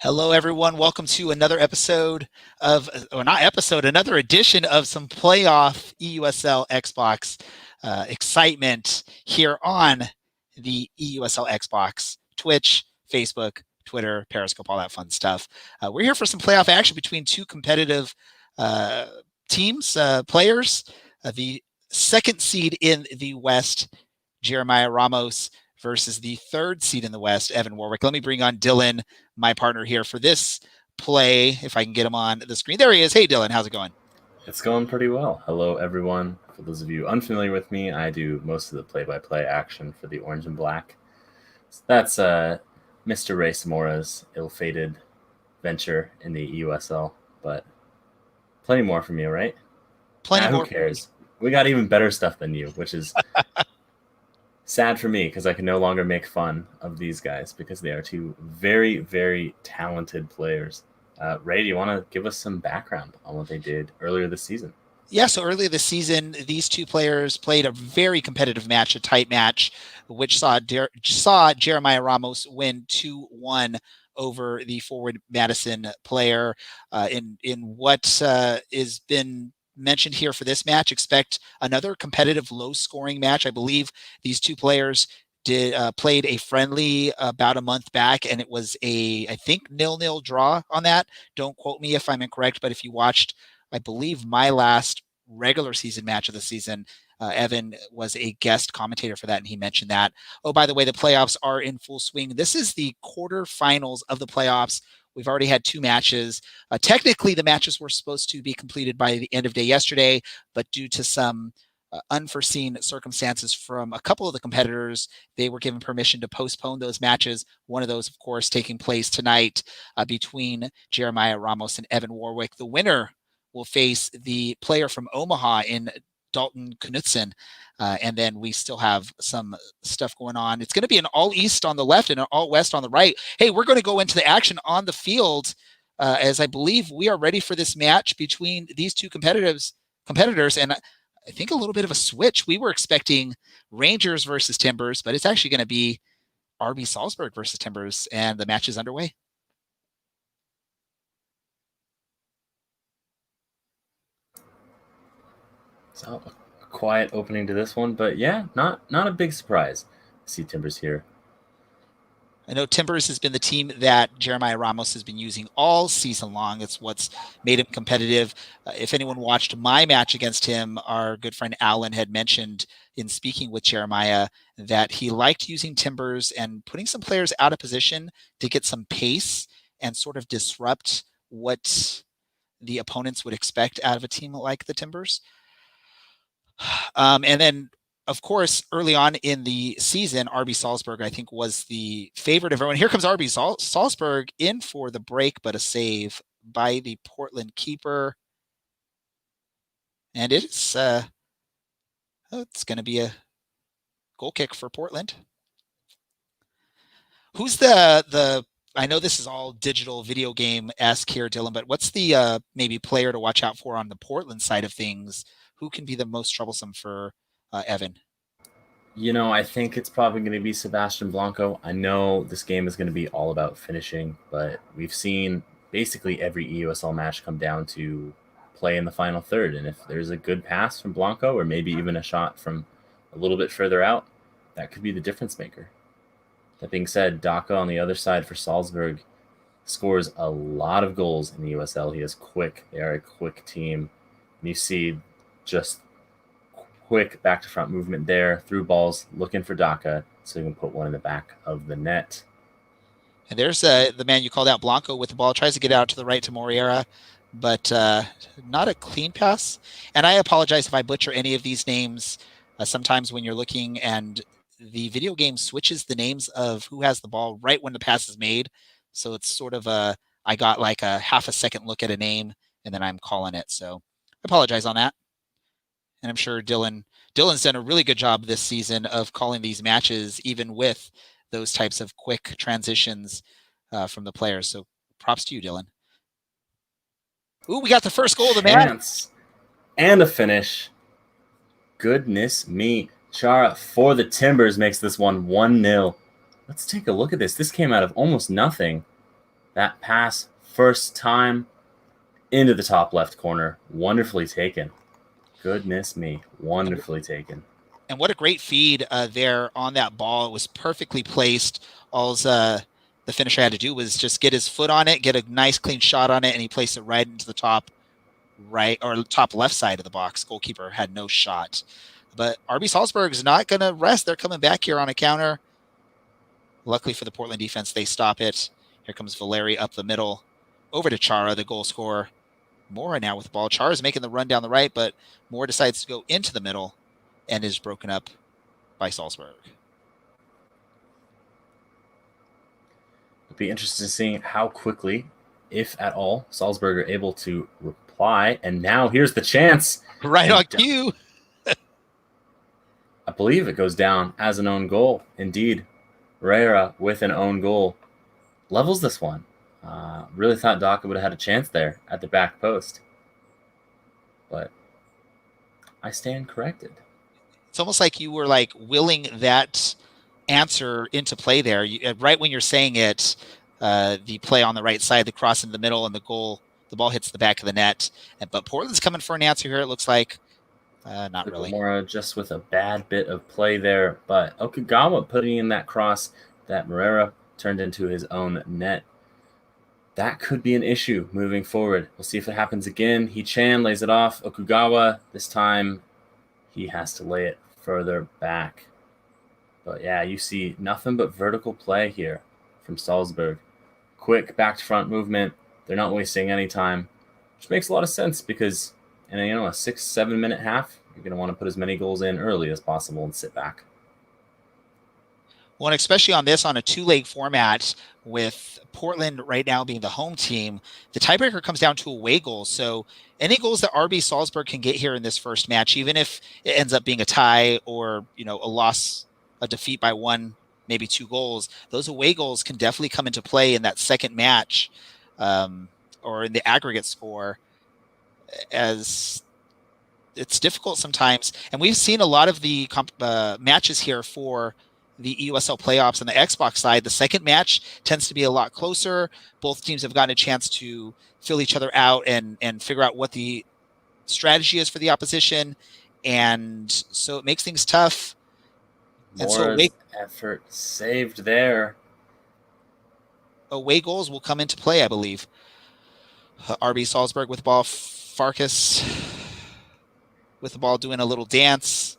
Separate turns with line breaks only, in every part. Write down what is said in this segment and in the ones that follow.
Hello, everyone. Welcome to another episode or not episode, another edition of some playoff eUSL Xbox excitement here on the eUSL Xbox, Twitch, Facebook, Twitter, Periscope, all that fun stuff. We're here for some playoff action between two competitive uh, teams, players. The second seed in the West, Jeremiah Ramos, versus the third seed in the West, Evan Warwick. Let me bring on Dylan, my partner here for this play, if I can get him on the screen. There he is. Hey, Dylan, how's it going?
It's going pretty well. Hello, everyone. For those of you unfamiliar with me, I do most of the play-by-play action for the Orange and Black. So that's Mr. Ray Samora's ill-fated venture in the EUSL, but plenty more from you, right?
Plenty more.
Who cares? We got even better stuff than you, which is sad for me because I can no longer make fun of these guys because they are two very, very talented players. Ray, do you want to give us some background on what they did earlier this season?
Yeah, so earlier this season, these two players played a very competitive match, a tight match, which saw Jeremiah Ramos win 2-1 over the forward Madison player. In what is been mentioned here for this match, expect another competitive, low-scoring match. I believe these two players played a friendly about a month back, and it was I think 0-0 draw on that. Don't quote me if I'm incorrect, but if you watched, I believe, my last regular season match of the season, Evan was a guest commentator for that, and he mentioned that. Oh, by the way, the playoffs are in full swing. This is the quarterfinals of the playoffs. We've already had two matches. Technically, the matches were supposed to be completed by the end of day yesterday, but due to some unforeseen circumstances from a couple of the competitors, they were given permission to postpone those matches. One of those, of course, taking place tonight between Jeremiah Ramos and Evan Warwick. The winner will face the player from Omaha in Dalton Knutson. And then we still have some stuff going on. It's going to be an all East on the left and an all West on the right. Hey, we're going to go into the action on the field as I believe we are ready for this match between these two competitors. And I think a little bit of a switch. We were expecting Rangers versus Timbers, but it's actually going to be RB Salzburg versus Timbers, and the match is underway.
So a quiet opening to this one, but yeah, not a big surprise. See Timbers here.
I know Timbers has been the team that Jeremiah Ramos has been using all season long. It's what's made him competitive. If anyone watched my match against him, our good friend Alan had mentioned in speaking with Jeremiah that he liked using Timbers and putting some players out of position to get some pace and sort of disrupt what the opponents would expect out of a team like the Timbers. And then, of course, early on in the season, RB Salzburg, I think, was the favorite of everyone. Here comes RB Salzburg in for the break, but a save by the Portland keeper. And it's going to be a goal kick for Portland. Who's the I know this is all digital video game-esque here, Dylan, but what's the maybe player to watch out for on the Portland side of things? Who can be the most troublesome for Evan?
You know, I think it's probably going to be Sebastian Blanco. I know this game is going to be all about finishing, but we've seen basically every EUSL match come down to play in the final third. And if there's a good pass from Blanco or maybe even a shot from a little bit further out, that could be the difference maker. That being said, Daka on the other side for Salzburg scores a lot of goals in the USL. He is quick. They are a quick team. And you see just quick back to front movement there, through balls, looking for Daka so he can put one in the back of the net.
And there's the man you called out, Blanco, with the ball, tries to get out to the right to Moriera, but not a clean pass. And I apologize if I butcher any of these names. Sometimes when you're looking and the video game switches the names of who has the ball right when the pass is made. So it's sort of I got like a half a second look at a name and then I'm calling it. So I apologize on that. And I'm sure Dylan's done a really good job this season of calling these matches, even with those types of quick transitions from the players. So props to you, Dylan. Ooh, we got the first goal of the match.
And a finish. Goodness me. Chara for the Timbers makes this one 1-0. Let's take a look at this. This came out of almost nothing. That pass, first time into the top left corner. Wonderfully taken. Goodness me. Wonderfully taken.
And what a great feed there on that ball. It was perfectly placed. All the finisher had to do was just get his foot on it, get a nice clean shot on it, and he placed it right into the top right or top left side of the box. Goalkeeper had no shot. But RB Salzburg is not going to rest. They're coming back here on a counter. Luckily for the Portland defense, they stop it. Here comes Valeri up the middle. Over to Chara, the goal scorer. Mora now with the ball. Chara is making the run down the right, but Mora decides to go into the middle and is broken up by Salzburg.
It'll be interesting to see how quickly, if at all, Salzburg are able to reply. And now here's the chance.
Right on cue.
I believe it goes down as an own goal. Indeed, Herrera with an own goal levels this one. Really thought Daka would have had a chance there at the back post. But I stand corrected.
It's almost like you were like willing that answer into play there. Right when you're saying it, the play on the right side, the cross in the middle, and the ball hits the back of the net. But Portland's coming for an answer here, it looks like. Not really.
Mora just with a bad bit of play there, but Okugawa putting in that cross that Herrera turned into his own net. That could be an issue moving forward. We'll see if it happens again. He-chan lays it off. Okugawa, this time he has to lay it further back. But yeah, you see nothing but vertical play here from Salzburg. Quick back to front movement. They're not wasting any time, which makes a lot of sense because in a 6-7 minute half, you're going to want to put as many goals in early as possible and sit back.
Well, and especially on a two-leg format with Portland right now being the home team, the tiebreaker comes down to away goals. So any goals that RB Salzburg can get here in this first match, even if it ends up being a tie or, a loss, a defeat by one, maybe 2 goals, those away goals can definitely come into play in that second match or in the aggregate score, as it's difficult sometimes. And we've seen a lot of the matches here for the eUSL playoffs on the Xbox side. The second match tends to be a lot closer. Both teams have gotten a chance to fill each other out and figure out what the strategy is for the opposition. And so it makes things tough.
Mora's effort saved there.
Away goals will come into play, I believe. RB Salzburg with the ball. Farkas with the ball doing a little dance.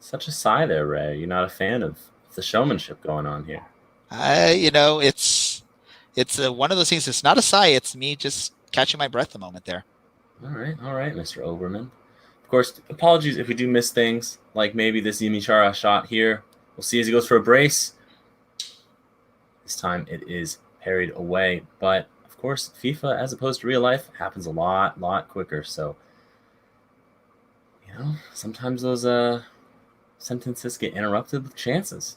Such a sigh there, Ray. You're not a fan of the showmanship going on here.
It's one of those things. It's not a sigh. It's me just catching my breath a moment there.
All right, Mr. Oberman. Of course, apologies if we do miss things, like maybe this Yimichara shot here. We'll see as he goes for a brace. This time it is parried away. But, of course, FIFA, as opposed to real life, happens a lot quicker. So, sometimes those sentences get interrupted with chances.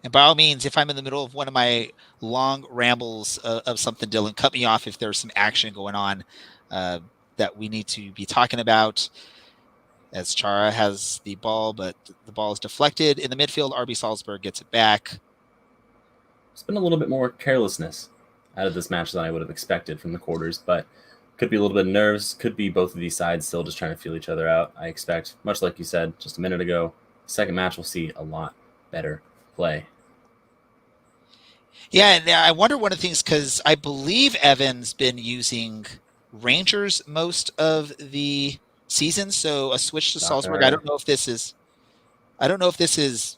And by all means, if I'm in the middle of one of my long rambles of something, Dylan, cut me off if there's some action going on that we need to be talking about. As Chara has the ball, but the ball is deflected in the midfield. RB Salzburg gets it back.
It's been a little bit more carelessness out of this match than I would have expected from the quarters, but could be a little bit of nerves. Could be both of these sides still just trying to feel each other out. I expect, much like you said just a minute ago, second match we'll see a lot better play.
Yeah, and I wonder one of the things, because I believe Evan's been using Rangers most of the season, so a switch to Salzburg. I don't know if this is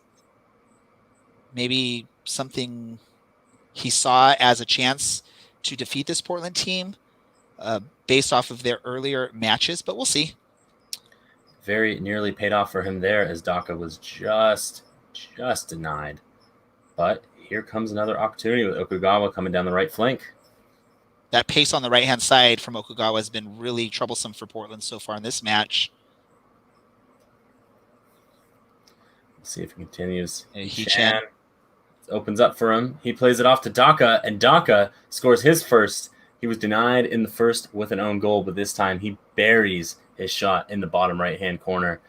maybe something he saw as a chance to defeat this Portland team based off of their earlier matches, but we'll see.
Very nearly paid off for him there, as Daka was just denied. But here comes another opportunity with Okugawa coming down the right flank.
That pace on the right-hand side from Okugawa has been really troublesome for Portland so far in this match.
Let's see if he continues.
He-chan
opens up for him. He plays it off to Daka, and Daka scores his first. He was denied in the first with an own goal, but this time he buries his shot in the bottom right-hand corner.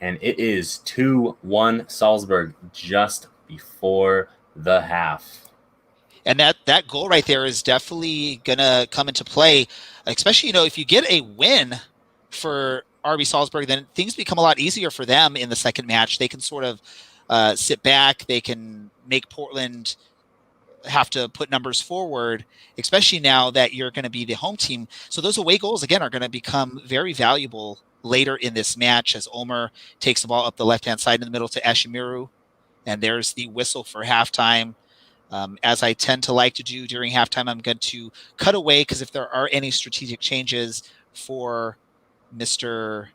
And it is 2-1 Salzburg just before the half.
And that goal right there is definitely gonna come into play, especially if you get a win for RB Salzburg, then things become a lot easier for them in the second match. They can sort of sit back. They can make Portland have to put numbers forward, especially now that you're going to be the home team. So those away goals again are going to become very valuable later in this match as Omer takes the ball up the left hand side in the middle to Ashimiru, and there's the whistle for halftime. As I tend to like to do during halftime, I'm going to cut away because if there are any strategic changes for Mr.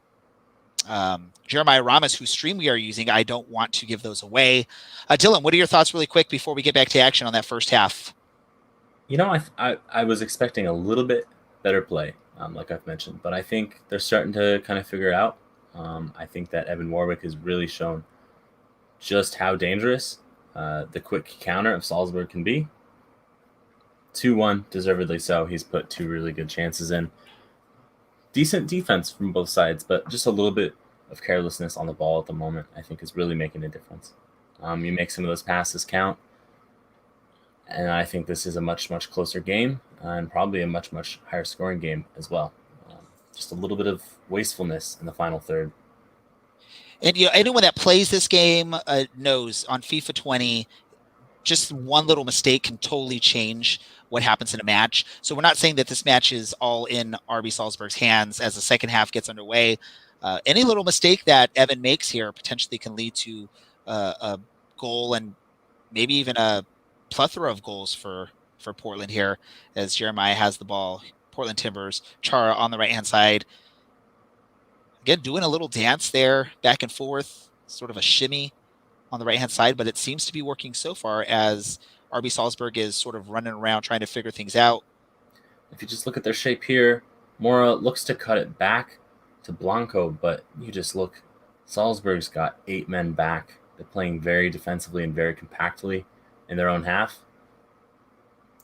Jeremiah Ramos, whose stream we are using, I don't want to give those away. Dylan, what are your thoughts really quick before we get back to action on that first half?
I was expecting a little bit better play, like I've mentioned, but I think they're starting to kind of figure it out. I think that Evan Warwick has really shown just how dangerous the quick counter of Salzburg can be. 2-1, deservedly so. He's put two really good chances in. Decent defense from both sides, but just a little bit of carelessness on the ball at the moment, I think, is really making a difference. You make some of those passes count, and I think this is a much, much closer game and probably a much, much higher scoring game as well. Just a little bit of wastefulness in the final third.
And anyone that plays this game knows on FIFA 20, just one little mistake can totally change what happens in a match. So we're not saying that this match is all in RB Salzburg's hands as the second half gets underway. Any little mistake that Evan makes here potentially can lead to a goal and maybe even a plethora of goals for Portland here as Jeremiah has the ball. Portland Timbers, Chara on the right hand side. Again, doing a little dance there, back and forth, sort of a shimmy on the right hand side, but it seems to be working so far as RB Salzburg is sort of running around trying to figure things out.
If you just look at their shape here, Mora looks to cut it back to Blanco, but you just look, Salzburg's got 8 men back. They're playing very defensively and very compactly in their own half.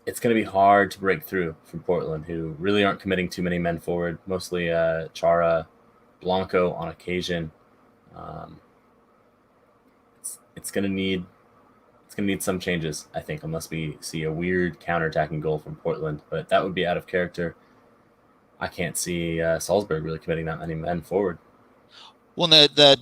It's going to be hard to break through from Portland, who really aren't committing too many men forward, mostly Chara, Blanco on occasion. It's going to need some changes, I think, unless we see a weird counterattacking goal from Portland. But that would be out of character. I can't see Salzburg really committing that many men forward.
Well, the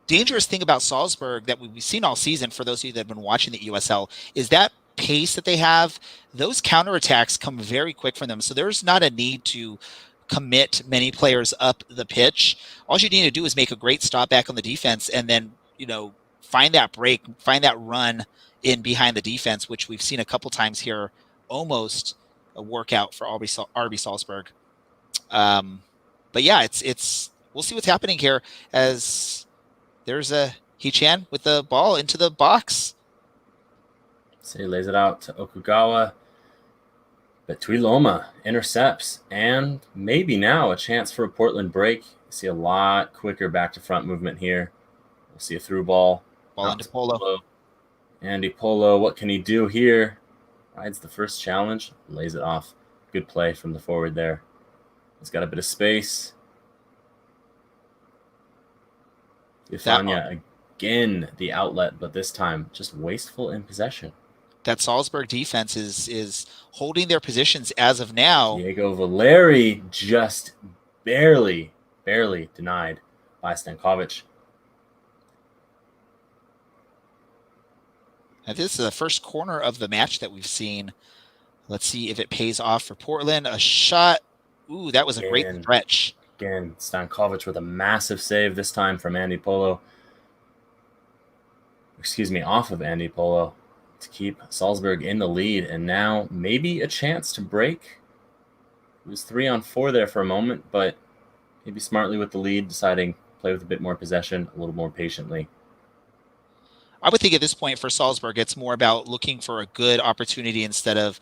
dangerous thing about Salzburg that we've seen all season, for those of you that have been watching the USL, is that pace that they have. Those counterattacks come very quick from them. So there's not a need to commit many players up the pitch. All you need to do is make a great stop back on the defense and then, find that break, find that run in behind the defense, which we've seen a couple times here, almost a workout for RB Salzburg. But yeah, it's we'll see what's happening here as there's a Hee-chan with the ball into the box.
So he lays it out to Okugawa. But Tuiloma intercepts, and maybe now a chance for a Portland break. You see a lot quicker back to front movement here. We'll see a through ball.
Ball into Polo.
Andy Polo, what can he do here? Rides the first challenge, lays it off. Good play from the forward there. He's got a bit of space. Ifanya again, the outlet, but this time just wasteful in possession.
That Salzburg defense is holding their positions as of now.
Diego Valeri just barely denied by Stankovic.
Now, this is the first corner of the match that we've seen. Let's see if it pays off for Portland. A shot. Ooh, that was a great stretch.
Again, Stankovic with a massive save this time from Andy Polo. Off of Andy Polo to keep Salzburg in the lead, and now maybe a chance to break. It was 3-on-4 there for a moment, but maybe smartly with the lead, deciding play with a bit more possession, a little more patiently.
I would think at this point for Salzburg, it's more about looking for a good opportunity instead of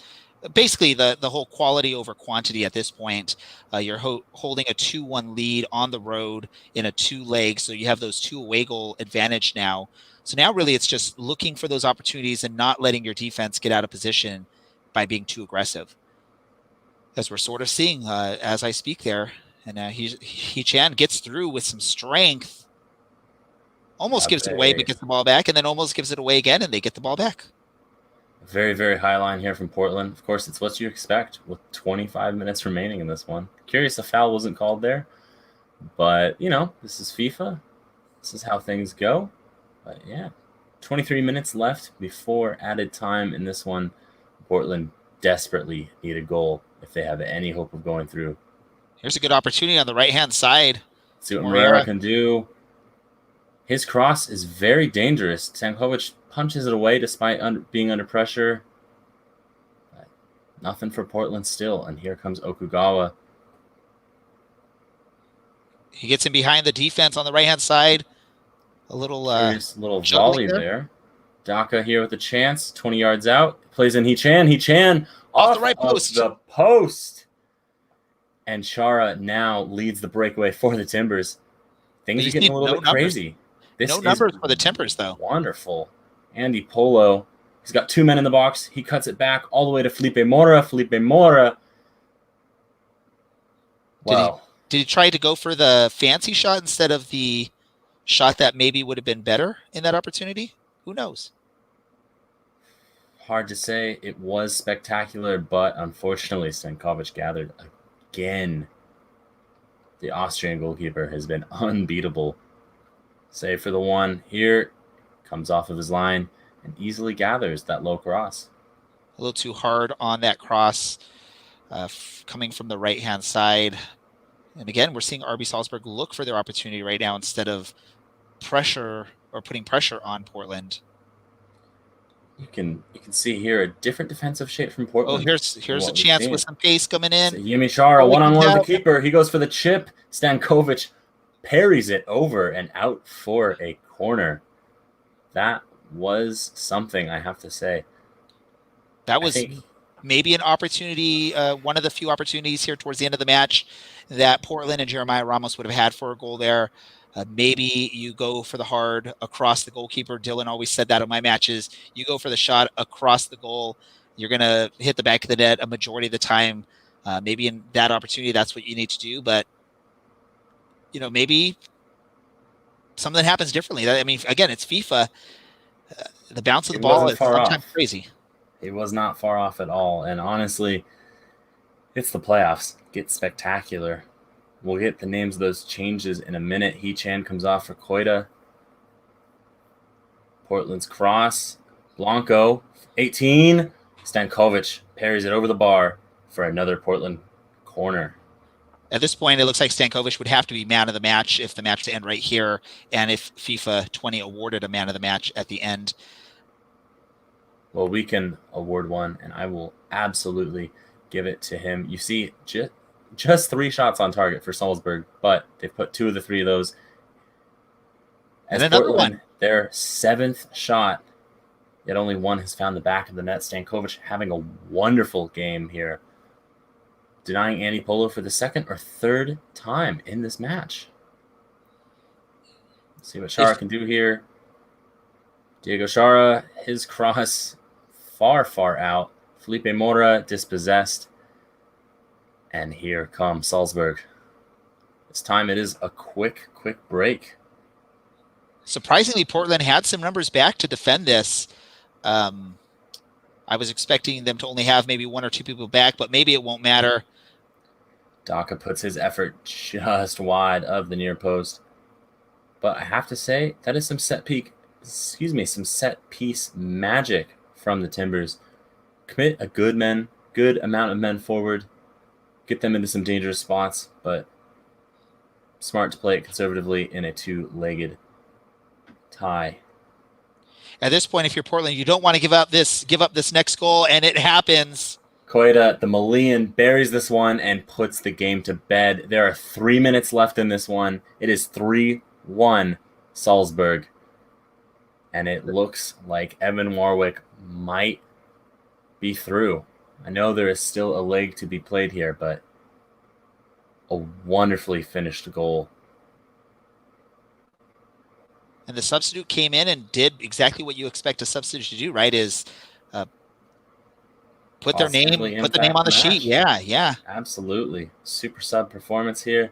basically the whole quality over quantity at this point. You're holding a 2-1 lead on the road in a 2-leg, so you have those 2 away goal advantage now. So now really it's just looking for those opportunities and not letting your defense get out of position by being too aggressive. As we're sort of seeing as I speak there. And Hee-chan gets through with some strength. Almost gives it away, but gets the ball back, and then almost gives it away again, and they get the ball back.
Very, very high line here from Portland. Of course, it's what you expect with 25 minutes remaining in this one. Curious a foul wasn't called there. But, this is FIFA. This is how things go. But yeah, 23 minutes left before added time in this one. Portland desperately need a goal if they have any hope of going through.
Here's a good opportunity on the right-hand side.
See what Moreira can do. His cross is very dangerous. Stankovic punches it away despite being under pressure. But nothing for Portland still. And here comes Okugawa.
He gets in behind the defense on the right-hand side. A little
volley there. Daka here with a chance. 20 yards out. Plays in Hee-chan. Hee-chan off the right post. The post. And Chara now leads the breakaway for the Timbers. Things are getting a little bit crazy.
No numbers for the Timbers, though.
Wonderful. Andy Polo. He's got 2 men in the box. He cuts it back all the way to Felipe Mora. Felipe Mora. Wow.
Did he try to go for the fancy shot instead of the shot that maybe would have been better in that opportunity? Who knows?
Hard to say. It was spectacular, but unfortunately, Stankovic gathered again. The Austrian goalkeeper has been unbeatable. Save for the one here. Comes off of his line and easily gathers that low cross.
A little too hard on that cross coming from the right-hand side. And again, we're seeing RB Salzburg look for their opportunity right now instead of pressure or putting pressure on Portland.
You can see here a different defensive shape from Portland.
Oh, here's a chance with some pace coming in.
So Yimi Chara one-on-one with the keeper. He goes for the chip. Stankovic parries it over and out for a corner. That was something, I have to say.
That was maybe an opportunity, one of the few opportunities here towards the end of the match that Portland and Jeremiah Ramos would have had for a goal there. Maybe you go for the hard across the goalkeeper. Dylan always said that in my matches. You go for the shot across the goal. You're going to hit the back of the net a majority of the time. Maybe in that opportunity, that's what you need to do. But, maybe something happens differently. I mean, again, it's FIFA. The bounce of the ball is sometimes crazy.
It was not far off at all. And honestly, it's the playoffs. Get spectacular. We'll get the names of those changes in a minute. Hee-chan comes off for Koita. Portland's cross. Blanco, 18. Stankovic parries it over the bar for another Portland corner.
At this point, it looks like Stankovic would have to be man of the match if the match to end right here, and if FIFA 20 awarded a man of the match at the end.
Well, we can award one, and I will absolutely give it to him. You see, just 3 shots on target for Salzburg, but they've put 2 of the 3 of those.
And another one.
Their 7th shot, yet only 1 has found the back of the net. Stankovic having a wonderful game here, denying Andy Polo for the 2nd or 3rd time in this match. Let's see what Chara can do here. Diego Chara, his cross far, far out. Felipe Mora dispossessed. And here comes Salzburg. This time it is a quick break.
Surprisingly, Portland had some numbers back to defend this. I was expecting them to only have maybe 1 or 2 people back, but maybe it won't matter.
Daka puts his effort just wide of the near post. But I have to say, that is some set piece magic from the Timbers. Commit a good amount of men forward. Get them into some dangerous spots, but smart to play it conservatively in a 2-legged tie.
At this point, if you're Portland, you don't want to give up this next goal, and it happens.
Koita, the Malian, buries this one and puts the game to bed. There are 3 minutes left in this one. It is 3-1 Salzburg. And it looks like Evan Warwick might be through. I know there is still a leg to be played here, but a wonderfully finished goal.
And the substitute came in and did exactly what you expect a substitute to do, right? Is put the name on the sheet. Yeah.
Absolutely. Super sub performance here.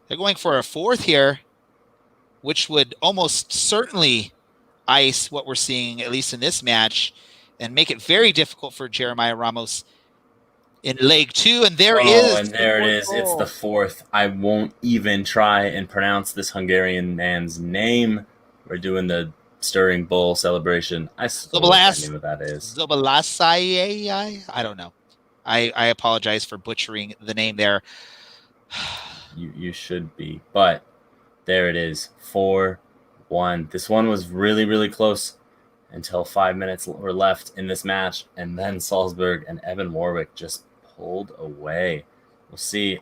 They're going for a 4th here, which would almost certainly ice what we're seeing, at least in this match. and make it very difficult for Jeremiah Ramos in leg 2. And there
Oh,
is
and
the
there it
fourth
is. It's the
goal.
fourth. I won't even try and pronounce this Hungarian man's name. We're doing the stirring bowl celebration. I still wish I
Zobalas,
knew what that is.
Zobalasai. I don't know. I apologize for butchering the name there.
You should be, but there it is. 4-1. This one was really, really close until 5 minutes were left in this match, and then Salzburg and Evan Warwick just pulled away. We'll see.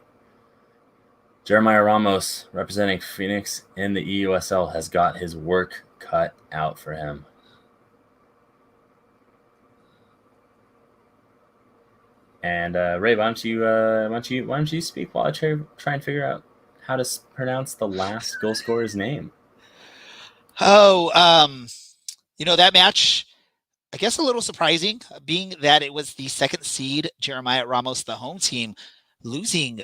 Jeremiah Ramos, representing Phoenix in the eUSL, has got his work cut out for him. And Ray, why don't you speak while I try and figure out how to pronounce the last goal scorer's name?
Oh, that match, I guess a little surprising, being that it was the second seed, Jeremiah Ramos, the home team, losing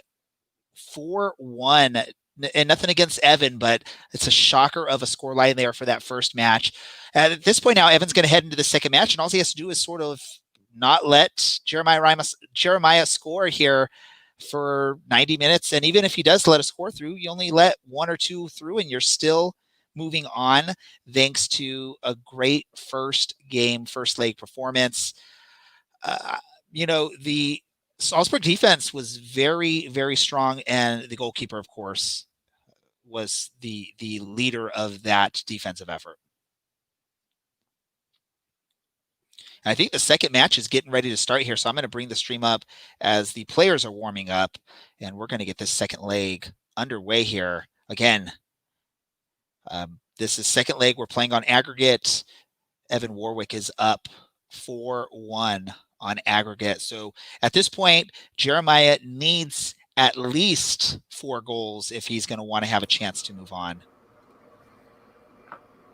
4-1. And nothing against Evan, but it's a shocker of a scoreline there for that first match. At this point now, Evan's going to head into the second match, and all he has to do is sort of not let Jeremiah score here for 90 minutes. And even if he does let a score through, you only let one or two through, and you're still moving on thanks to a great first leg performance. Uh, the Salzburg defense was very, very strong, and the goalkeeper, of course, was the leader of that defensive effort. And I think the second match is getting ready to start here, so I'm going to bring the stream up as the players are warming up, and we're going to get this second leg underway here. Again, this is second leg. We're playing on aggregate. Evan Warwick is up 4-1 on aggregate. So at this point, Jeremiah needs at least 4 goals if he's going to want to have a chance to move on.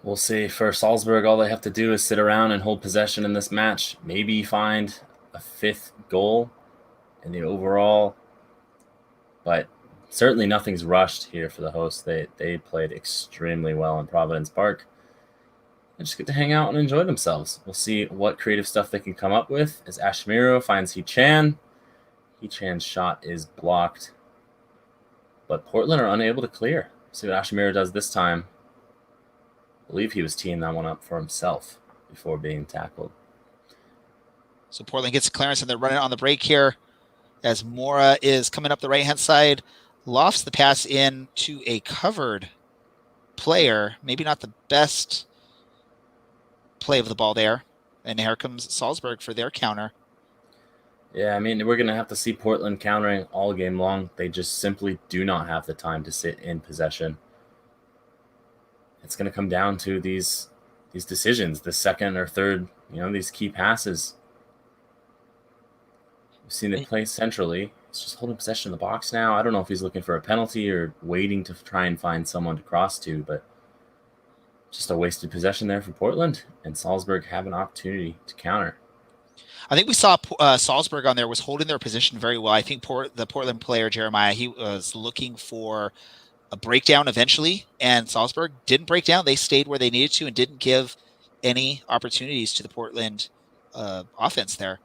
We'll see. For Salzburg, all they have to do is sit around and hold possession in this match. Maybe find a 5th goal in the overall. But certainly nothing's rushed here for the hosts. They played extremely well in Providence Park. They just get to hang out and enjoy themselves. We'll see what creative stuff they can come up with as Ashmiro finds Hee-Chan. Hee-Chan's shot is blocked. But Portland are unable to clear. See what Ashmiro does this time. I believe he was teeing that one up for himself before being tackled.
So Portland gets clearance, and they're running on the break here as Mora is coming up the right-hand side, lofts the pass in to a covered player. Maybe not the best play of the ball there. And here comes Salzburg for their counter.
Yeah, I mean, we're going to have to see Portland countering all game long. They just simply do not have the time to sit in possession. It's going to come down to these decisions, the second or third, these key passes. We've seen it play centrally. He's just holding possession of the box now. I don't know if he's looking for a penalty or waiting to try and find someone to cross to, but just a wasted possession there for Portland, and Salzburg have an opportunity to counter.
I think we saw Salzburg on there was holding their position very well. I think the Portland player, Jeremiah, he was looking for a breakdown eventually, and Salzburg didn't break down. They stayed where they needed to and didn't give any opportunities to the Portland offense there.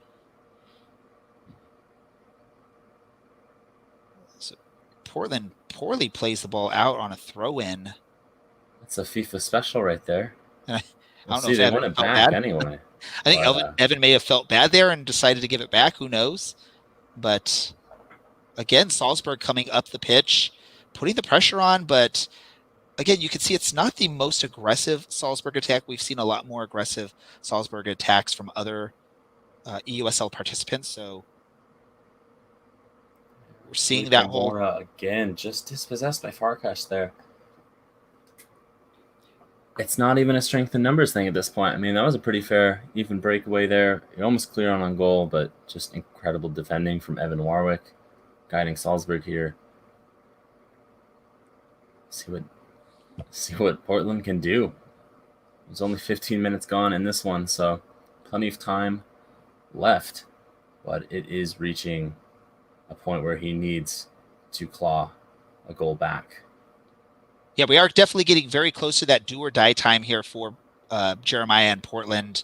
So Portland poorly plays the ball out on a throw-in.
That's a FIFA special right there.
I
We'll
don't know
see.
if
They
Evan
won it
felt
back
bad.
anyway.
I think Evan may have felt bad there and decided to give it back. Who knows? But again, Salzburg coming up the pitch, putting the pressure on, but again, you can see it's not the most aggressive Salzburg attack. We've seen a lot more aggressive Salzburg attacks from other eUSL participants. So we're seeing that whole
again, just dispossessed by Farkas there. It's not even a strength in numbers thing at this point. I mean, that was a pretty fair, even breakaway there. You're almost clear on goal, but just incredible defending from Evan Warwick, guiding Salzburg here. See what Portland can do. There's only 15 minutes gone in this one, so plenty of time left. But it is reaching a point where he needs to claw a goal back.
Yeah, we are definitely getting very close to that do or die time here for Jeremiah and Portland.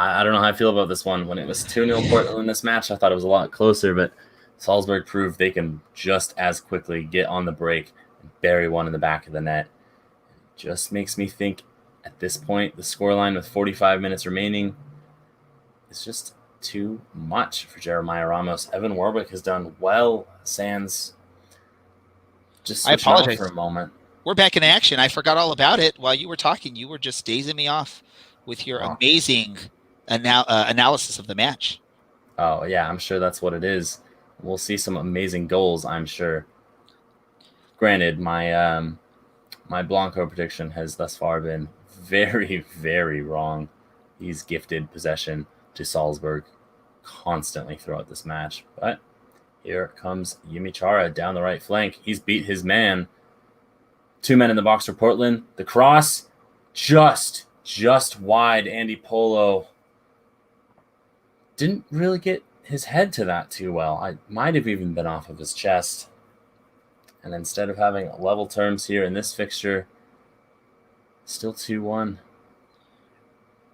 I don't know how I feel about this one. When it was 2-0 Portland in this match, I thought it was a lot closer, but Salzburg proved they can just as quickly get on the break and bury one in the back of the net. It just makes me think at this point, the scoreline with 45 minutes remaining is just too much for Jeremiah Ramos. Evan Warwick has done well, sans just
I
switching off for
apologize.
a moment.
We're back in action. I forgot all about it while you were talking. You were just dazing me off with your
Oh,
amazing analysis of the match.
oh, yeah, I'm sure that's what it is. We'll see some amazing goals, I'm sure. Granted, my Blanco prediction has thus far been very, very wrong. He's gifted possession to Salzburg constantly throughout this match. But here comes Yimi Chara down the right flank. He's beat his man. 2 men in the box for Portland. The cross just wide. Andy Polo didn't really get his head to that too well. I might have even been off of his chest. And instead of having level terms here in this fixture, still 2-1.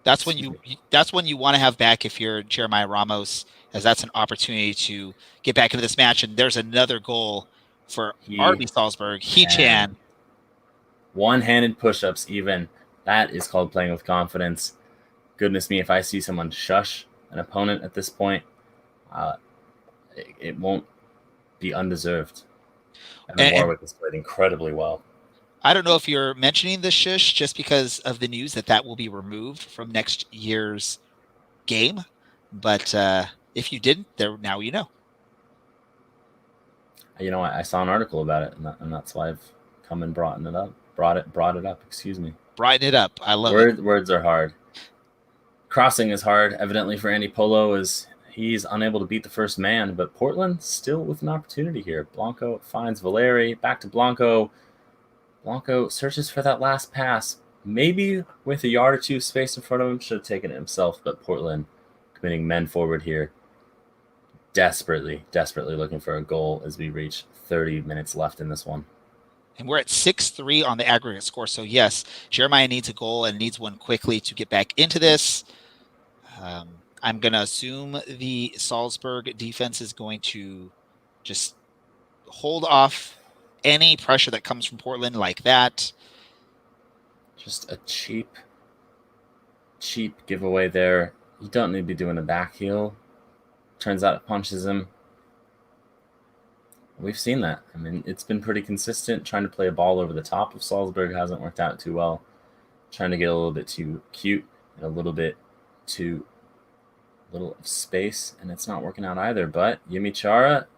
That's when you want to have back if you're Jeremiah Ramos, as that's an opportunity to get back into this match. And there's another goal for RB Salzburg. He-Chan.
One-handed push-ups even. That is called playing with confidence. Goodness me, if I see someone shush an opponent at this point, it won't be undeserved. Evan Warwick has played incredibly well.
I don't know if you're mentioning the shush just because of the news that will be removed from next year's game, but if you didn't, now you know.
You know, I saw an article about it, and that's why I've come and brought it up. Excuse me.
Brighten it up. I love it.
Words are hard. Crossing is hard, evidently, for Andy Polo, as he's unable to beat the first man, but Portland still with an opportunity here. Blanco finds Valeri, back to Blanco. Blanco searches for that last pass, maybe with a yard or two space in front of him, should have taken it himself, but Portland committing men forward here. Desperately looking for a goal as we reach 30 minutes left in this one.
And we're at 6-3 on the aggregate score. So, yes, Jeremiah needs a goal and needs one quickly to get back into this. I'm going to assume the Salzburg defense is going to just hold off any pressure that comes from Portland like that.
Just a cheap giveaway there. You don't need to be doing a back heel. Turns out it punches him. We've seen that. I mean, it's been pretty consistent. Trying to play a ball over the top of Salzburg hasn't worked out too well. Trying to get a little bit too cute and a little bit too little of space, and it's not working out either. But Yimi Chara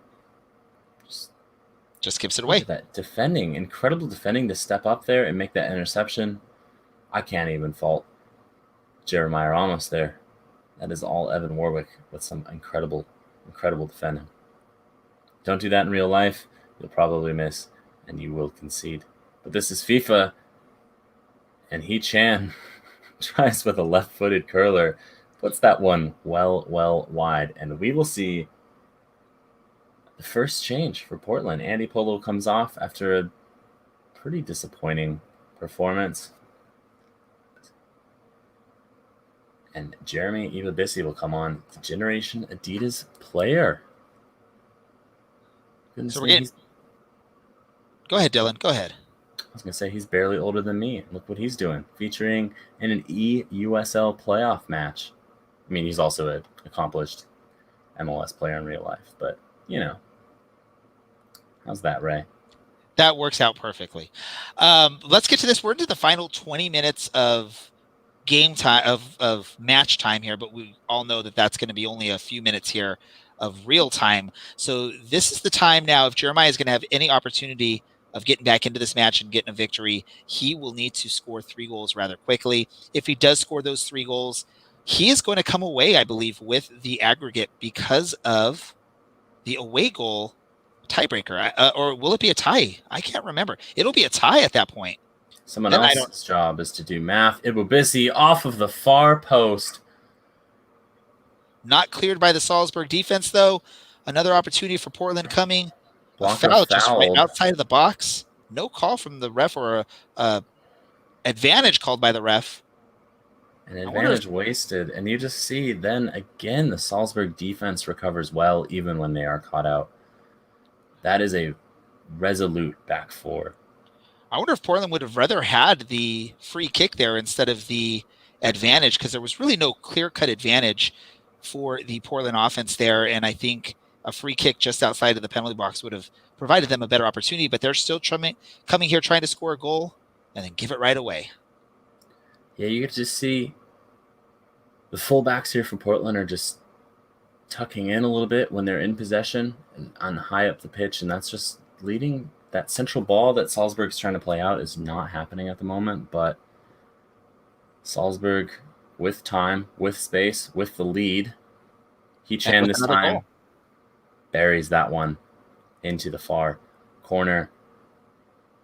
just gives it away.
That defending, incredible defending to step up there and make that interception. I can't even fault Jeremiah Ramos there. That is all Evan Warwick with some incredible defending. Don't do that in real life. You'll probably miss, and you will concede. But this is FIFA, and He-Chan tries with a left-footed curler, puts that one well wide, and we will see the first change for Portland. Andy Polo comes off after a pretty disappointing performance. And Jeremy Ibabisi will come on, Generation Adidas player.
So go ahead, Dylan. Go ahead.
I was going to say he's barely older than me. Look what he's doing. Featuring in an eUSL playoff match. I mean, he's also an accomplished MLS player in real life. But, you know. How's that, Ray?
That works out perfectly. Let's get to this. We're into the final 20 minutes of game time, of match time here. But we all know that that's going to be only a few minutes here of real time. So this is the time now. If Jeremiah is going to have any opportunity of getting back into this match and getting a victory, he will need to score 3 goals rather quickly. If he does score those 3 goals, he is going to come away, I believe, with the aggregate because of the away goal tiebreaker. Or will it be a tie? I can't remember. It'll be a tie at that point.
Someone else's job is to do math. Ibabisi off of the far post.
Not cleared by the Salzburg defense, though. Another opportunity for Portland coming.
Blanco
a foul just right outside of the box. No call from the ref or a advantage called by the ref.
An advantage wasted. And you just see then again the Salzburg defense recovers well even when they are caught out. That is a resolute back four.
I wonder if Portland would have rather had the free kick there instead of the advantage, because there was really no clear-cut advantage for the Portland offense there. And I think a free kick just outside of the penalty box would have provided them a better opportunity, but they're still coming here trying to score a goal and then give it right away.
Yeah, you get to see the fullbacks here for Portland are just tucking in a little bit when they're in possession and on high up the pitch, and that's just leading that central ball that Salzburg's trying to play out is not happening at the moment. But Salzburg, with time, with space, with the lead, Hee-Chan this time buries that one into the far corner.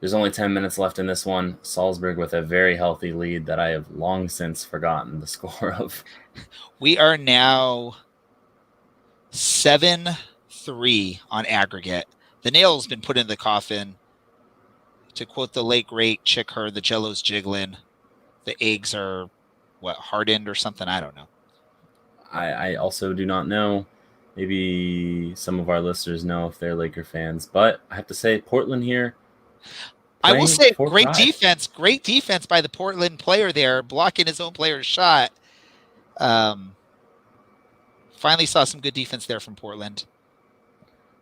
There's only 10 minutes left in this one. Salzburg with a very healthy lead that I have long since forgotten the score of.
We are now 7-3 on aggregate. The nail's been put in the coffin. To quote the late great Chick Heard, the jello's jiggling. The eggs are, hardened or something? I don't know.
I also do not know. Maybe some of our listeners know if they're Laker fans. But I have to say, Portland here.
I will say great defense by the Portland player there, blocking his own player's shot. Finally saw some good defense there from Portland.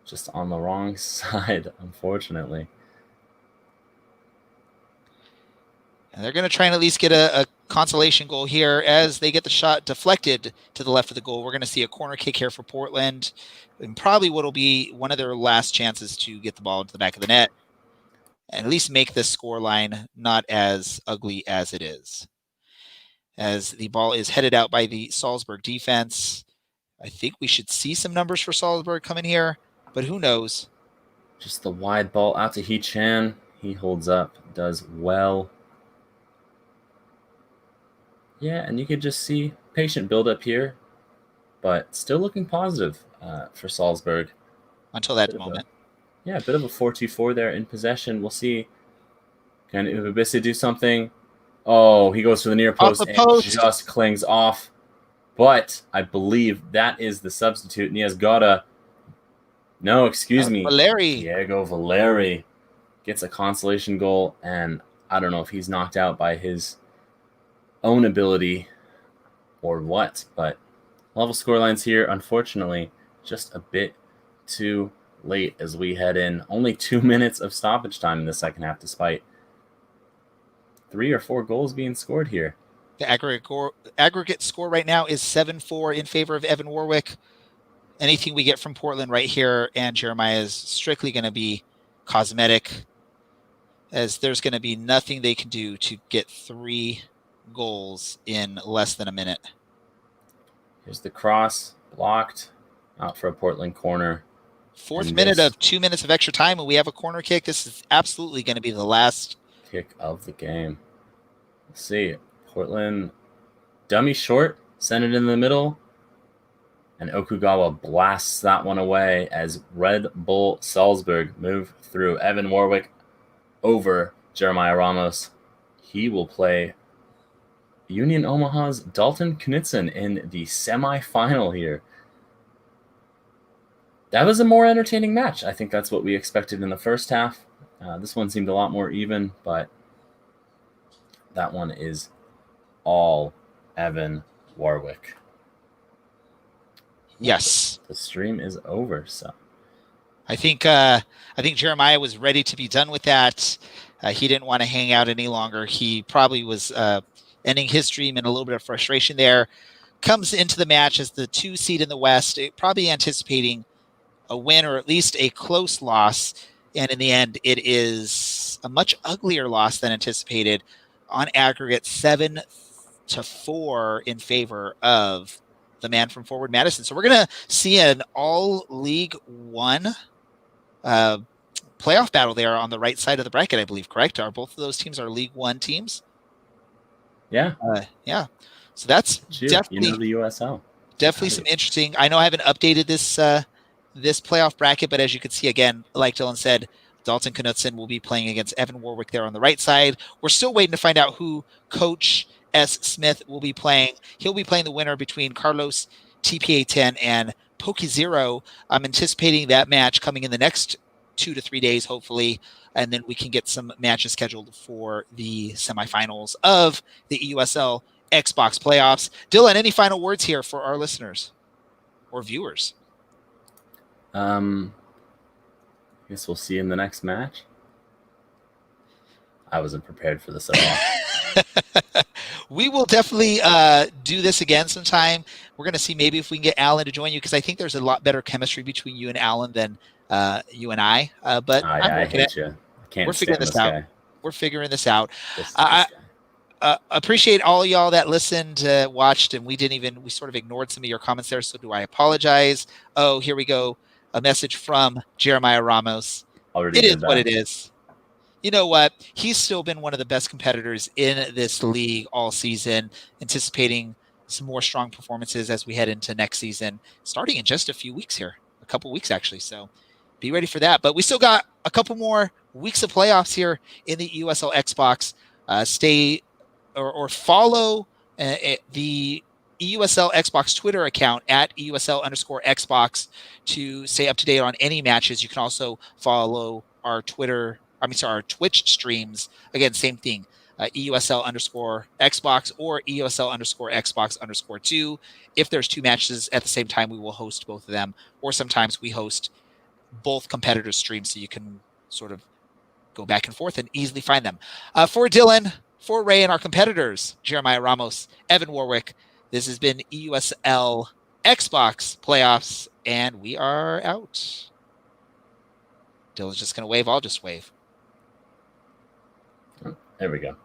Just on the wrong side, unfortunately.
And they're going to try and at least get a consolation goal here as they get the shot deflected to the left of the goal. We're going to see a corner kick here for Portland, and probably what will be one of their last chances to get the ball into the back of the net and at least make this scoreline not as ugly as it is. As the ball is headed out by the Salzburg defense, I think we should see some numbers for Salzburg coming here, but who knows?
Just the wide ball out to Hee-Chan. He holds up, does well. Yeah, and you could just see patient build-up here, but still looking positive for Salzburg.
Until that moment.
A bit of a 4-2-4 there in possession. We'll see. Can Ubisa do something? Oh, he goes for the near post and just clings off. But I believe that is the substitute. And he has got a... No, excuse me. Diego Valeri gets a consolation goal. And I don't know if he's knocked out by his own ability or what. But level scorelines here, unfortunately, just a bit too late as we head in. Only 2 minutes of stoppage time in the second half, despite 3 or 4 goals being scored here.
The aggregate score right now is 7-4 in favor of Evan Warwick. Anything we get from Portland right here and Jeremiah is strictly going to be cosmetic, as there's going to be nothing they can do to get 3 goals in less than a minute.
Here's the cross, blocked, out for a Portland corner.
4th minute of 2 minutes of extra time, and we have a corner kick. This is absolutely going to be the last
kick of the game. Let's see. Portland dummy short, send it in the middle, and Okugawa blasts that one away as Red Bull Salzburg move through. Evan Warwick over Jeremiah Ramos. He will play Union Omaha's Dalton Knudsen in the semifinal here. That was a more entertaining match. I think that's what we expected in the first half. This one seemed a lot more even, but that one is all Evan Warwick.
Yes.
The stream is over, so
I think Jeremiah was ready to be done with that. He didn't want to hang out any longer. He probably was ending his stream in a little bit of frustration there. Comes into the match as the 2 seed in the West, probably anticipating a win or at least a close loss. And in the end, it is a much uglier loss than anticipated. On aggregate, 7-4 in favor of the man from Forward Madison. So we're going to see an all League One playoff battle there on the right side of the bracket, I believe, correct? Are both of those teams our League One teams?
Yeah.
Yeah. So that's definitely
the USL.
Definitely some interesting. I know I haven't updated this this playoff bracket, but as you can see, again, like Dylan said, Dalton Knudsen will be playing against Evan Warwick there on the right side. We're still waiting to find out who Coach S. Smith will be playing. He'll be playing the winner between Carlos TPA 10 and Poke Zero. I'm anticipating that match coming in the next 2 to 3 days, hopefully, and then we can get some matches scheduled for the semifinals of the eUSL Xbox playoffs. Dylan, any final words here for our listeners or viewers?
I guess we'll see you in the next match. I wasn't prepared for this at all.
We will definitely do this again sometime. We're going to see maybe if we can get Alan to join you, because I think there's a lot better chemistry between you and Alan than you and I. But I'm
I
working it.
hate you. I can't
We're figuring
stand
this
this
out.
guy.
We're figuring this out.
This
I
guy.
appreciate all y'all that listened, watched, and we sort of ignored some of your comments there. So do I apologize? Oh, here we go. A message from Jeremiah Ramos.
Already
It is
did
what
that.
it is. You know what? He's still been one of the best competitors in this league all season, anticipating some more strong performances as we head into next season, starting in just a few weeks here, a couple weeks actually. So be ready for that. But we still got a couple more weeks of playoffs here in the USL Xbox. Stay or follow the eUSL Xbox Twitter account at eUSL_Xbox to stay up to date on any matches. You can also follow our our Twitch streams. Again, same thing. eUSL_Xbox or eUSL_Xbox_2. If there's two matches at the same time, we will host both of them. Or sometimes we host both competitors' streams so you can sort of go back and forth and easily find them. For Dylan, for Ray, and our competitors, Jeremiah Ramos, Evan Warwick, this has been eUSL Xbox playoffs, and we are out. Dylan's just going to wave. I'll just wave.
There we go.